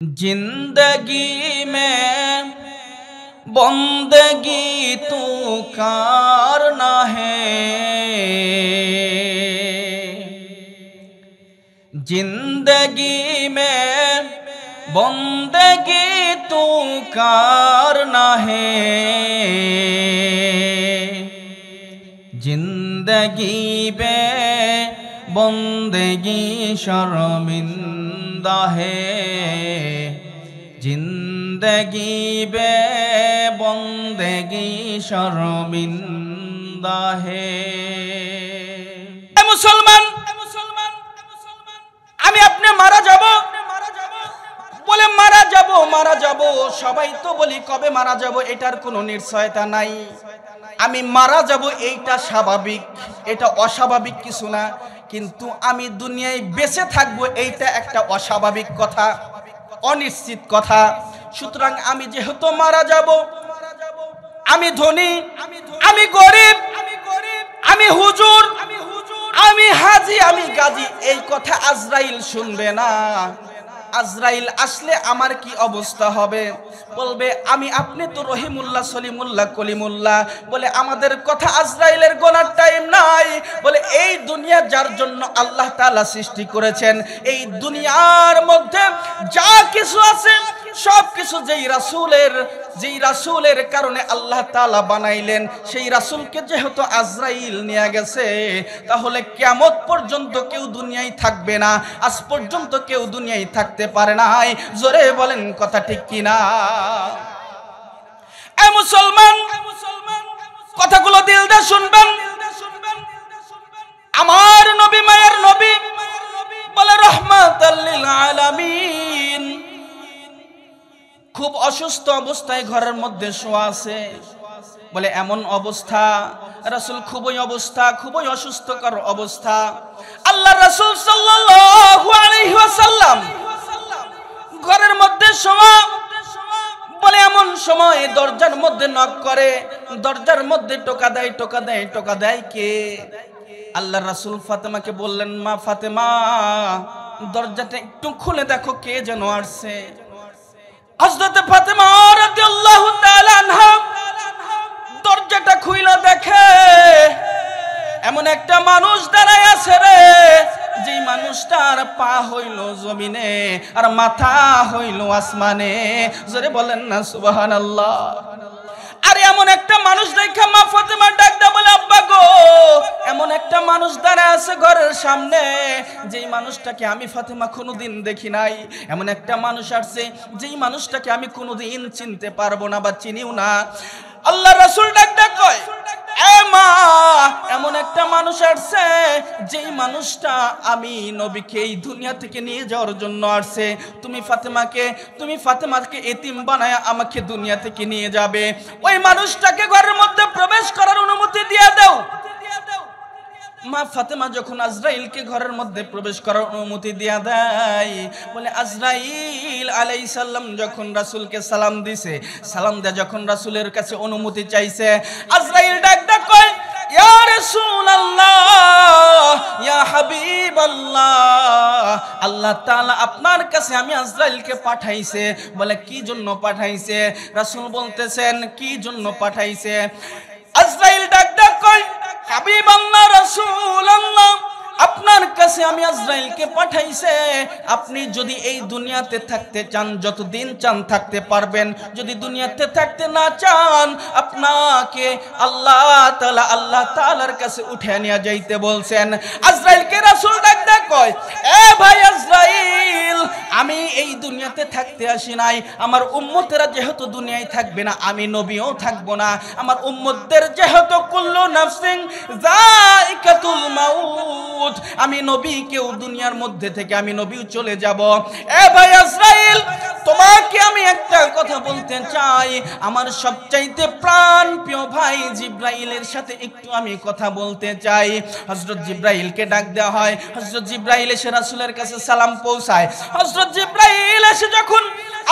जिंदगी में बंदगी तू करना है, जिंदगी में बंदगी तू करना है, जिंदगी में बंदगी शर्मिंदा है, जिंदगी बे बंदगी शर्मिंदा है। मुसलमान আমি আপনি মারা যাব বলে মারা যাব সবাই তো বলি কবে মারা যাব, এটার কোনো নিশ্চয়তা নাই। আমি মারা যাব এইটা স্বাভাবিক, এটা অস্বাভাবিক কিছু না, কিন্তু আমি দুনিয়ায় বেঁচে থাকবো এইটা একটা অস্বাভাবিক কথা, অনিশ্চিত কথা। সুতরাং আমি যেহেতু মারা যাব, আমি ধনী, আমি গরিব, আমি হুজুর, আমি হাজি, আমি গাজী, এই কথা আজরাইল শুনবে না। আজরাইল আসলে আমার কি অবস্থা হবে? বলবে আমি আপনি তো রহিমুল্লাহ, সলিমুল্লাহ, কলিমুল্লাহ, বলে আমাদের কথা আজরাইলের গোনার টাইম নাই। বলে এই দুনিয়া যার জন্য আল্লাহ তাআলা সৃষ্টি করেছেন, এই দুনিয়ার মধ্যে যা কিছু আছে সব কিছু যেই রাসূলের কারণে আল্লাহ তাআলা বানাইলেন, সেই রাসূলকে যেহেতু আজরাইল নিয়ে গেছে, তাহলে কিয়ামত পর্যন্ত কেউ দুনিয়ায় থাকবে না। আজ পর্যন্ত কেউ দুনিয়ায় থাকতে পারে নাই। জোরে বলেন কথা ঠিক কিনা? এ মুসলমান, কথাগুলো দিল দিয়ে শুনবেন। আমার নবী, মায়ের নবী, বলে রাহমাতাল লিল আলামিন, খুব অসুস্থ অবস্থায় ঘরের মধ্যে শোয়া আছে। বলে এমন অবস্থা, রাসূল খুবই অসুস্থকর অবস্থা। আল্লাহ রাসূল সাল্লাল্লাহু আলাইহি ওয়াসাল্লাম ঘরের মধ্যে শোয়া। বলে এমন সময় দরজার মধ্যে নক করে, দরজার মধ্যে টোকা দেয় কে? আল্লাহ রাসূল ফাতেমাকে বললেন, মা ফাতেমা, দরজাটা একটু খুলে দেখো কে যেন আসছে। হযরত ফাতেমা রাদিয়াল্লাহু তাআলা আনহা দরজাটা খুইলা দেখে এমন একটা মানুষ দাঁড়ায় আছে রে, যে মানুষটার পা হইল জমিনে আর মাথা হইল আসমানে। জোরে বলেন না সুবহানাল্লাহ। আরে এমন একটা মানুষ দেখে মা ফাতেমা ডাক দেয়, বলে আব্বা গো, এমন একটা মানুষ দাঁড়ায় আছে ঘরের সামনে, যেই মানুষটাকে আমি ফাতেমা কোনোদিন দেখি নাই। এমন একটা মানুষ আসছে যেই মানুষটাকে আমি কোনোদিন চিনতে পারবো না বা চিনিও না। আল্লাহ রাসূল ডাক কয়, এ মা, এমন একটা মানুষ আসছে যেই মানুষটা আমি নবীকে এই দুনিয়া থেকে নিয়ে যাওয়ার জন্য আসছে। তুমি ফাতেমাকে এতিম বানায় আমাকে দুনিয়া থেকে নিয়ে যাবে। ওই মানুষটাকে ঘরের মধ্যে প্রবেশ করার অনুমতি দিয়ে দাও। মা ফাতেমা যখন আজরাইলকে ঘরের মধ্যে প্রবেশ করার অনুমতি দিয়া দেয়, বলে আজরাইল আলাইহিস সালাম যখন রাসূলকে সালাম দিছে, সালাম দেয়া যখন রাসূলের কাছে অনুমতি চাইছে, আজরাইল ডাক কয়, ইয়া রাসূলুল্লাহ, ইয়া হাবিবাল্লাহ, আল্লাহ তাআলা আপনার কাছে আমি আজরাইলকে পাঠাইছে। বলে কি জন্য পাঠাইছে? রাসূল বলতেছেন কি জন্য পাঠাইছে? আজরাইল ডাক কয়, হাবিবাল্লাহ, রাসূলুল্লাহ, আপনার কাছে আমি আজরাইলকে পাঠাইছে। আপনি যদি এই দুনিয়াতে থাকতে চান, যতদিন চান থাকতে পারবেন। যদি দুনিয়াতে থাকতে না চান, আপনাকে আল্লাহ তাআলার কাছে উঠে নিয়ে যাইতে বলছেন। আজরাইলকে রাসূল ডাক কয়, এ ভাই আজরাইল, আমি এই দুনিয়াতে থাকতে আসি নাই। আমার উম্মতেরা যেহেতু দুনিয়ায় থাকবে না, আমি নবীও থাকবো না। আমার উম্মতদের যেহেতু কুল্লু নাফসিন যায়িকাতুল মাউত, আমি নবীকেও দুনিয়ার মধ্যে থেকে আমি নবীও চলে যাব। এ ভাই আজরাইল, তোমাকে আমি একটা কথা বলতে চাই। আমার সবচাইতে প্রাণ প্রিয় ভাই জিব্রাইলের সাথে একটু আমি কথা বলতে চাই। হযরত জিব্রাইলকে ডাক দেওয়া হয়। হযরত জিব্রাইল এসে রাসূলের কাছে সালাম পৌঁছায়। হযরত জিব্রাইল এসে যখন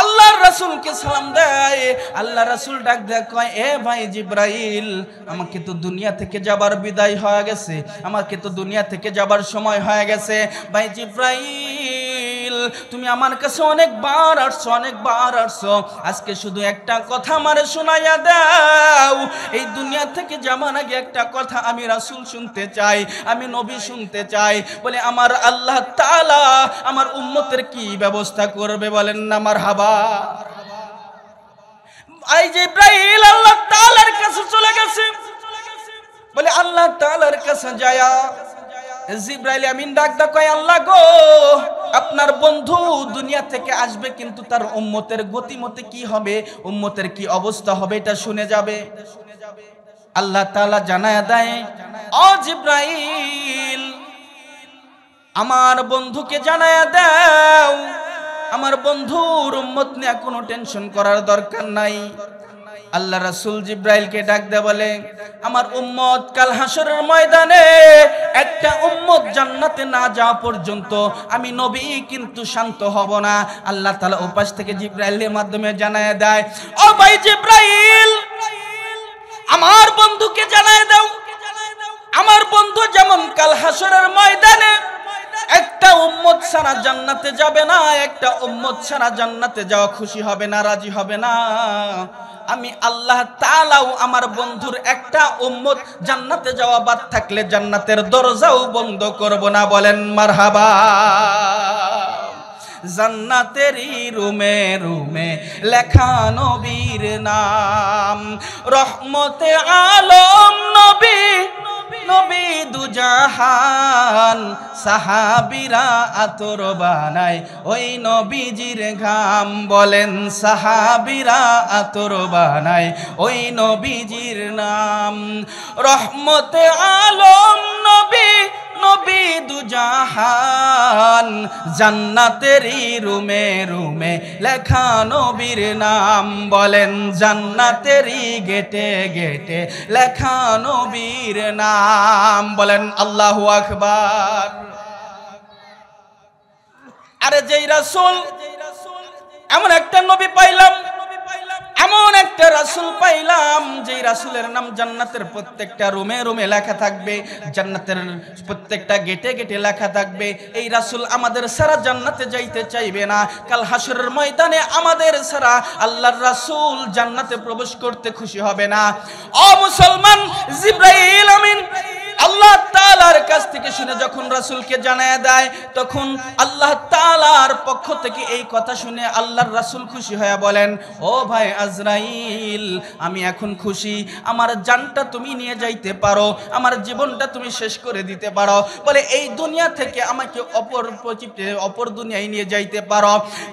আল্লাহর রাসূলকে সালাম দেয়, আল্লাহ রাসূল ডাক দেয় কয়, এ ভাই জিব্রাইল, আমাকে তো দুনিয়া থেকে যাবার বিদায় হয়ে গেছে, আমাকে তো দুনিয়া থেকে যাবার সময় হয়ে গেছে। ভাই জিব্রাইল, তুমি আমার কাছে অনেকবার আসছো, আজকে শুধু একটা কথা আমারে শোনাইয়া দাও। এই দুনিয়া থেকে যাবার আগে একটা কথা আমি রাসূল শুনতে চাই, আমি নবী শুনতে চাই। বলে আমার আল্লাহ তাআলা আমার উম্মতের কি ব্যবস্থা করবে বলেন না মারহাবা। এই যে ইব্রাহিম আল্লাহ তাআলার কাছে চলে গেছে, বলে আল্লাহ তাআলার কাছে যায়া জিবরাইল আমিন ডাকদা কয় আল্লাহ গো, আপনার বন্ধু দুনিয়া থেকে আসবে, কিন্তু তার উম্মতের গতিমতে কি হবে, উম্মতের কি অবস্থা হবে এটা শুনে যাবে। আল্লাহ তাআলা জানায়া দেয়, ও জিবরাইল আমার বন্ধুকে জানায়া দাও, আমার বন্ধুর উম্মত নিয়ে কোনো টেনশন করার দরকার নাই। আল্লাহ রাসূল জিবরাইলকে ডাক দেয়া বলে আমার উম্মত কাল হাসরের ময়দানে একটা উম্মত জান্নাতে না যাওয়া পর্যন্ত আমি নবী কিন্তু শান্ত হব না। আল্লাহ তাআলা ওপাশ থেকে জিবরাইলের মাধ্যমে জানায় দেয়, ও ভাই জিবরাইল আমার বন্ধুকে জানায় দাও, আমার বন্ধু যেমন কাল হাসরের ময়দানে একটা উম্মত ছাড়া জান্নাতে যাবে না, একটা উম্মত ছাড়া জান্নাতে যাওয়া খুশি হবে না, রাজি হবে না, আমি আল্লাহ তাআলাও আমার বন্ধুর একটা উম্মত জান্নাতে যাওয়া বাদ থাকলে জান্নাতের দরজাও বন্ধ করব না। বলেন মারহাবা। জান্নাতেরই রুমে রুমে লেখা নবীর নাম, রহমতে আলম নবী, নবী দুজাহান, সাহাবীরা আতর বানায় ওই নবীজির ঘাম। বলেন সাহাবীরা আতর বানায় ওই নবীজির নাম, রহমতে আলম নবী, নবী দুজাহান, জান্নাতেরই রুমে রুমে লেখা নবীর নাম। বলেন জান্নাতেরই গেটে গেটে লেখা নবীর নাম। বলেন আল্লাহু আকবার। আরে যেই রাসূল, এমন একটা নবী পাইলাম, এমন একটা রাসূল পাইলাম যেই রাসূলের নাম জান্নাতের প্রত্যেকটা রুমে রুমে লেখা থাকবে, জান্নাতের প্রত্যেকটা গেটে গেটে লেখা থাকবে। এই রাসূল আমাদের সারা জান্নাতে যাইতে চাইবে না, কাল হাসরের ময়দানে আমাদের সারা আল্লাহর রাসূল জান্নাতে প্রবেশ করতে খুশি হবে না। ও মুসলমান, জিবরাইল আমিন আল্লাহ তাআলার কাছ থেকে শুনে যখন রাসূলকে জানায় দেয়, তখন আল্লাহ তাআলার পক্ষ থেকে এই কথা শুনে আল্লাহর রাসূল খুশি হয়ে বলেন, ও ভাই আজরাইল আমি এখন খুশি, আমার জানটা তুমি নিয়ে যাইতে পারো, আমার জীবনটা তুমি শেষ করে দিতে পারো। বলে এই দুনিয়া থেকে আমাকে অপর দুনিয়ায় নিয়ে যাইতে পারো।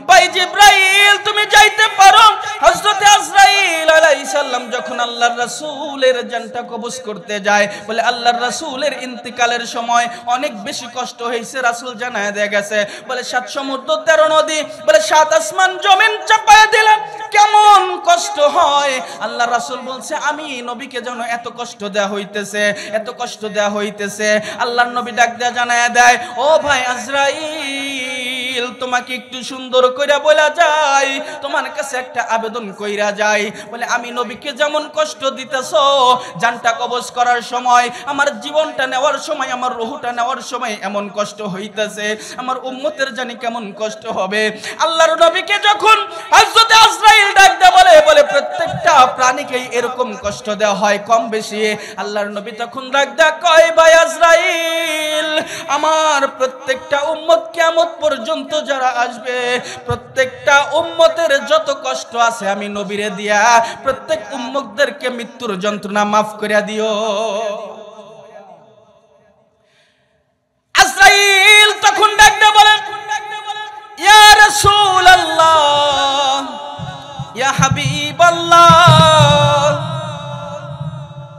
ভাই জিবরাইল তুমি যাইতে পারো। হযরত আজরাইল আলাইহিস সালাম যখন আল্লাহর রাসূলের জানটা কবজ করতে যায়, বলে আল্লাহর রাসূলের ইন্তিকালের সময় অনেক বেশি কষ্ট হয়েছে, রাসূল জানায় দিয়ে গেছে। বলে 7 সমুদ্র 13 নদী, বলে 7 আসমান জমিন চাপায় দিলেন কেমন কষ্ট হয়। আল্লাহ রাসূল বলছে আমি নবীকে যেন এত কষ্ট দেয়া হইতেছে, এত কষ্ট দেয়া হইতেছে। আল্লাহর নবী ডাক দেয়া জানায় দেয়, ও ভাই আজরাইল তোমাকে একটু সুন্দর কইরা বলা যায়, তোমার কাছে একটা আবেদন কইরা যায়। বলে আমি নবীকে যেমন কষ্ট দিতেছো জানটা কবজ করার সময়, আমার জীবনটা নেওয়ার সময়, আমার রূহটা নেওয়ার সময় এমন কষ্ট হইতেছে, আমার উম্মতের জানি কেমন কষ্ট হবে। আল্লাহর নবীকে যখন হযরত আজরাইল ডাক দেয় বলে প্রত্যেকটা প্রাণীকেই এরকম কষ্ট দেওয়া হয় কম বেশি। আল্লাহর নবী তখন ডাক দেয় কয় ভাই আজরাইল আমার প্রত্যেকটা উম্মত কিয়ামত পর্যন্ত যারা আসবে প্রত্যেকটা উম্মতের যত কষ্ট আছে আমি নবীরে দিয়া প্রত্যেক উম্মতদেরকে মৃত্যুর যন্ত্রণা মাফ করে দিও। আজরাইল তখন ডাক দেয় বলেন ইয়া রাসূলুল্লাহ ইয়া হাবিবাল্লাহ,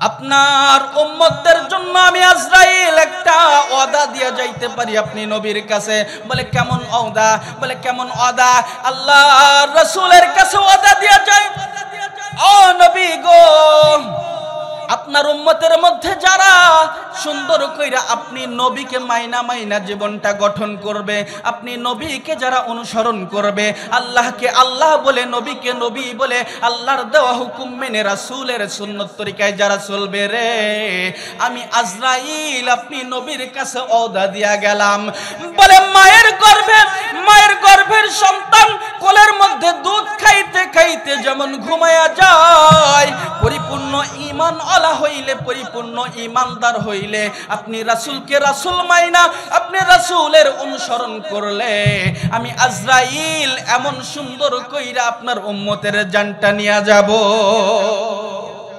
আপনার উম্মতদের জন্য আমি আজরাইল একটা ওয়াদা দিয়ে যাইতে পারি আপনি নবীর কাছে। বলে কেমন ওয়াদা? বলে কেমন ওয়াদা? আল্লাহর রাসূলের কাছে ওয়াদা দিয়ে যায়, ও নবী গো আপনার উম্মতের মধ্যে যারা সুন্দর কইরা আপনি নবীকে মাইনা মাইনা জীবনটা গঠন করবে, আপনি নবীকে যারা অনুসরণ করবে, আল্লাহকে আল্লাহ বলে নবীকে নবী বলে আল্লাহর দেওয়া হুকুম মেনে রাসূলের সুন্নত তরিকায় যারা চলবে রে, আমি আজরাইল আপনি নবীর কাছে ওয়াদা দিয়া গেলাম। বলে মায়ের গর্ভের সন্তান কোলের মধ্যে দুধ খাইতে খাইতে যেমন ঘুমায়া যায়, পরিপূর্ণ ঈমান আলা হইলে, পরিপূর্ণ ঈমানদার হইলে, আপনি রাসূলকে রাসূল মাইনা আপনি রাসূলের অনুসরণ করলে, আমি আজরাইল এমন সুন্দর কইরা আপনার উম্মতের জানটা নিয়া যাব।